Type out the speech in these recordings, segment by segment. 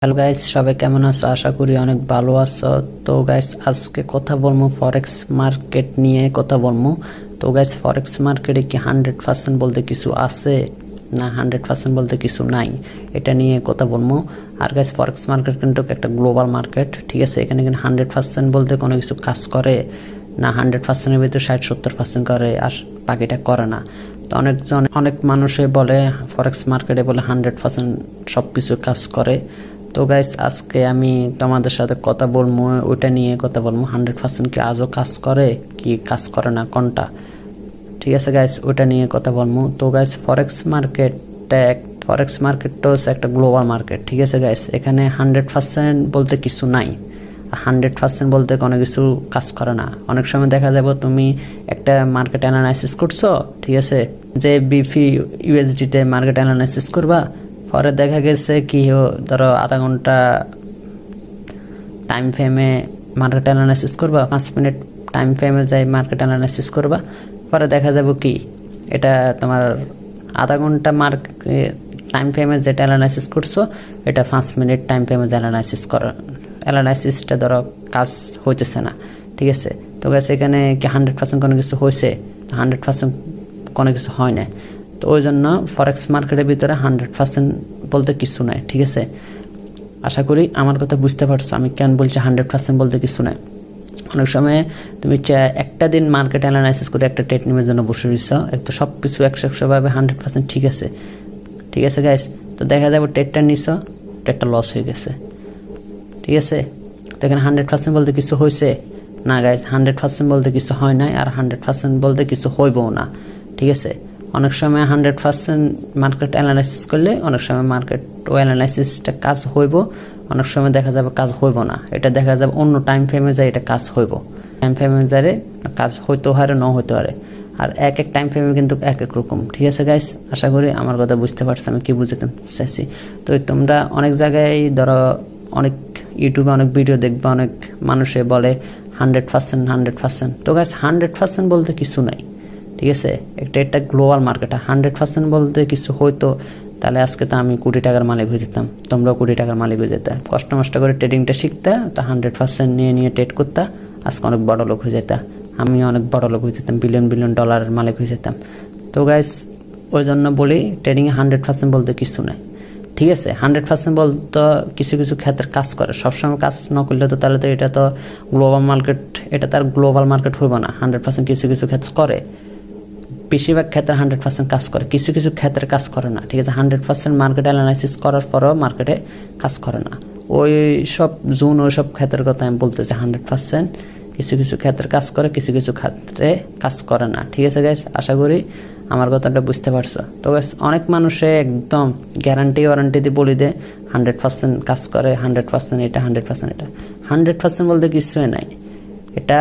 Hello guys, সবাই কেমন আছো? আশা করি অনেক ভালো আছো। তো গাইস, আজকে কথা বলবো ফরেক্স মার্কেট নিয়ে কথা বলবো। তো গাইস, ফরেক্স মার্কেটে কি 100% বলতে কিছু আছে না 100% বলতে কিছু নাই, এটা নিয়ে কথা বলবো। আর গাইস, ফরেক্স মার্কেট কিন্তু একটা গ্লোবাল মার্কেট, ঠিক আছে? এখানে কিন্তু 100% বলতে কোনো কিছু কাজ করে না, 100%-এর ভিতরে 60-70% করে আর বাকিটা করে না। তো অনেক মানুষে বলে ফরেক্স মার্কেটে বলে 100% সব কিছু কাজ করে। তো গাইস, আজকে আমি তোমাদের সাথে কথা বলবো, ওইটা নিয়ে কথা বলবো 100% কি আজও কাজ করে কি কাজ করে না কোনটা, ঠিক আছে গাইস? ওইটা নিয়ে কথা বলবো। তো গাইস, ফরেক্স মার্কেটটা হচ্ছে একটা গ্লোবাল মার্কেট, ঠিক আছে গাইস? এখানে 100% বলতে কিছু নাই, 100% বলতে কোনো কিছু কাজ করে না। অনেক সময় দেখা যাবে তুমি একটা মার্কেট অ্যানালাইসিস করছো, ঠিক আছে? যে বিফি ইউএসডিতে মার্কেট অ্যানালাইসিস করবা, পরে দেখা গেছে কি ধরো আধা ঘন্টা টাইম ফ্রেমে মার্কেট অ্যানালাইসিস করবা, 5 মিনিট টাইম ফ্রেমে যাই মার্কেট অ্যানালাইসিস করবা, পরে দেখা যাবে কি এটা তোমার আধা ঘন্টা টাইম ফ্রেমে যেটা অ্যানালাইসিস করছো এটা 5 মিনিট টাইম ফ্রেমে যে অ্যানালাইসিসটা ধরো কাজ হইতেছে না, ঠিক আছে? তো গাইস, এখানে কি 100% কোনো কিছু হয়েছে? 100% কোনো কিছু হয় না। তো ওই জন্য ফরেক্স মার্কেটের ভিতরে 100% বলতে কিছু নাই, ঠিক আছে? আশা করি আমার কথা বুঝতে পারছো আমি কেন বলছি 100% বলতে কিছু নাই। অনেক সময় তুমি একটা দিন মার্কেট অ্যানালাইসিস করে একটা ট্রেড নেওয়ার জন্য বসে রয়েছ, একটু সব কিছু 100% 100% ঠিক আছে, ঠিক আছে গাইস? তো দেখা যাবে ট্রেডটা নিছ, ট্রেডটা লস হয়ে গেছে, ঠিক আছে? তো এখানে 100% বলতে কিছু হয়েছে না গাইস, 100% বলতে কিছু হয় নাই, আর 100% বলতে কিছু হইবও না, ঠিক আছে? অনেক সময় 100% মার্কেট অ্যানালাইসিস করলে অনেক সময় মার্কেট ও অ্যানালাইসিসটা কাজ হইব, অনেক সময় দেখা যাবে কাজ হইব না। এটা দেখা যাবে অন্য টাইম ফ্রেমে যায় এটা কাজ হইব, টাইম ফ্রেমে যায় কাজ হইতে পারে ন হইতে পারে, আর এক এক টাইম ফ্রেমে কিন্তু এক এক রকম, ঠিক আছে গাইস? আশা করি আমার কথা বুঝতে পারছো আমি কি বুঝতে চাইছি। তো তোমরা অনেক জায়গায় ধরো অনেক ইউটিউবে অনেক ভিডিও দেখবে, অনেক মানুষে বলে 100%। তো গাইস, 100% বলতে কিছু নাই, ঠিক আছে? এটা গ্লোবাল মার্কেট, 100% বলতে কিছু হয়তো তাহলে আজকে তো আমি কোটি টাকার মালিক হয়ে যেতাম, তোমরাও কোটি টাকার মালিক হয়ে যেতে। কষ্ট মষ্ট করে ট্রেডিংটা শিখতে, তো 100% নিয়ে ট্রেড করতে আজকে অনেক বড় লোক হয়ে যেতাম, আমি অনেক বড় লোক হয়ে যেতাম, বিলিয়ন ডলারের মালিক হয়ে যেতাম। তো গাইস, ওই জন্য বলি ট্রেডিংয়ে 100% বলতে কিছু নাই, ঠিক আছে? 100% বলতে কিছু কিছু ক্ষেত্রে কাজ করে, সবসময় কাজ না করলে তো তাহলে তো এটা তো গ্লোবাল মার্কেট, এটা তার গ্লোবাল মার্কেট হইব না। 100% কিছু কিছু ক্ষেত্রে করে, বেশিরভাগ ক্ষেত্রে 100% কাজ করে, কিছু কিছু ক্ষেত্রে কাজ করে না, ঠিক আছে? 100% মার্কেট অ্যানালাইসিস করার পরও মার্কেটে কাজ করে না, ওই সব ওই সব ক্ষেত্রের কথা আমি বলতেছি। 100% কিছু কিছু ক্ষেত্রে কাজ করে, কিছু কিছু ক্ষেত্রে কাজ করে না, ঠিক আছে গাইস? আশা করি আমার কথাটা বুঝতে পারছো। তো গাইস, অনেক মানুষে একদম ওয়ারেন্টি দিয়ে বলে দেয় 100% কাজ করে, 100% এটা 100% এটা। 100% বলতে কিছুই নাই, এটা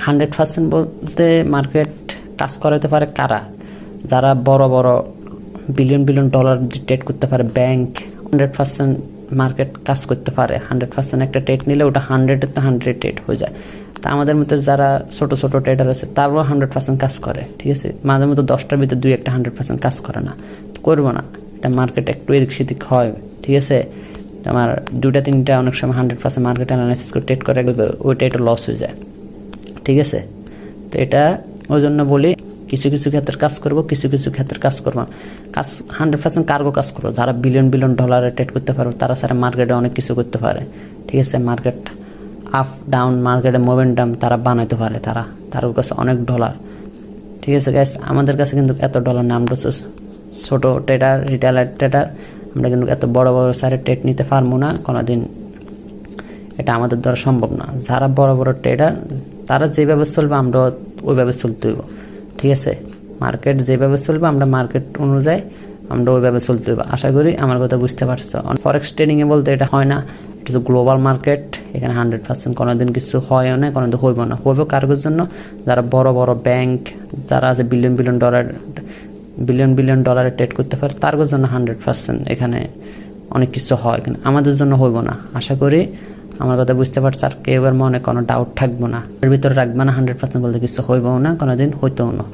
100% বলতে মার্কেট কাজ করাতে পারে কারা? যারা বড় বড় বিলিয়ন ডলার ট্রেড করতে পারে, ব্যাংক 100% মার্কেট কাজ করতে পারে। 100% একটা ট্রেড নিলে ওটা 100 ট্রেড হয়ে যায়। তা আমাদের মধ্যে যারা ছোট ছোট ট্রেডার আছে তারাও 100% কাজ করে, ঠিক আছে? মাঝে মধ্যে 10টার ভিতরে 2-1টা 100% কাজ করে না, তো করবো না। এটা মার্কেট একটু এদিক সেদিক হয়, ঠিক আছে? আমার 2-3টা অনেক সময় 100% মার্কেট অ্যানালাইসিস করে ট্রেড করে ওইটা একটু লস হয়ে যায়, ঠিক আছে? তো এটা ওই জন্য বলি কিছু কিছু ক্ষেত্রে কাজ করবো, কিছু কিছু ক্ষেত্রে কাজ করবো। কাজ 100% কার্গো কাজ করবো, যারা বিলিয়ন ডলারে ট্রেড করতে পারবে তারা সারা মার্কেটে অনেক কিছু করতে পারে, ঠিক আছে? মার্কেট আপ ডাউন, মার্কেটে মোমেন্টাম তারা বানাইতে পারে, তার কাছে অনেক ডলার, ঠিক আছে গাইস? আমাদের কাছে কিন্তু এত ডলার না, আমরা ছোট ট্রেডার, রিটেলার ট্রেডার, আমরা কিন্তু এত বড় বড় সারে ট্রেড নিতে পারবো না কোনোদিন, এটা আমাদের দ্বারা সম্ভব না। যারা বড় বড় ট্রেডার তারা যেভাবে চলবে আমরা ওইভাবে চলতে হইব, ঠিক আছে? মার্কেট যেভাবে চলবে আমরা মার্কেট অনুযায়ী আমরা ওইভাবে চলতে হইব। আশা করি আমার কথা বুঝতে পারছো। ফরেক্স ট্রেডিংয়ে বলতে এটা হয় না, এটা হচ্ছে গ্লোবাল মার্কেট, এখানে 100% কোনোদিন কিছু হয় না, কোনোদিন হইব না। হইব কারোর জন্য যারা বড় বড় ব্যাংক, যারা আছে বিলিয়ন ডলারে ট্রেড করতে পারে তার জন্য 100% এখানে অনেক কিছু হয়, কিন্তু আমাদের জন্য হইব না। আশা করি আমার কথা বুঝতে পারছো, আর কেউ এর মনে কোনো ডাউট থাকবো না, এর ভিতরে রাখবে না। 100% বলতে কিছু হইবও না, কোনোদিন হইতেও না।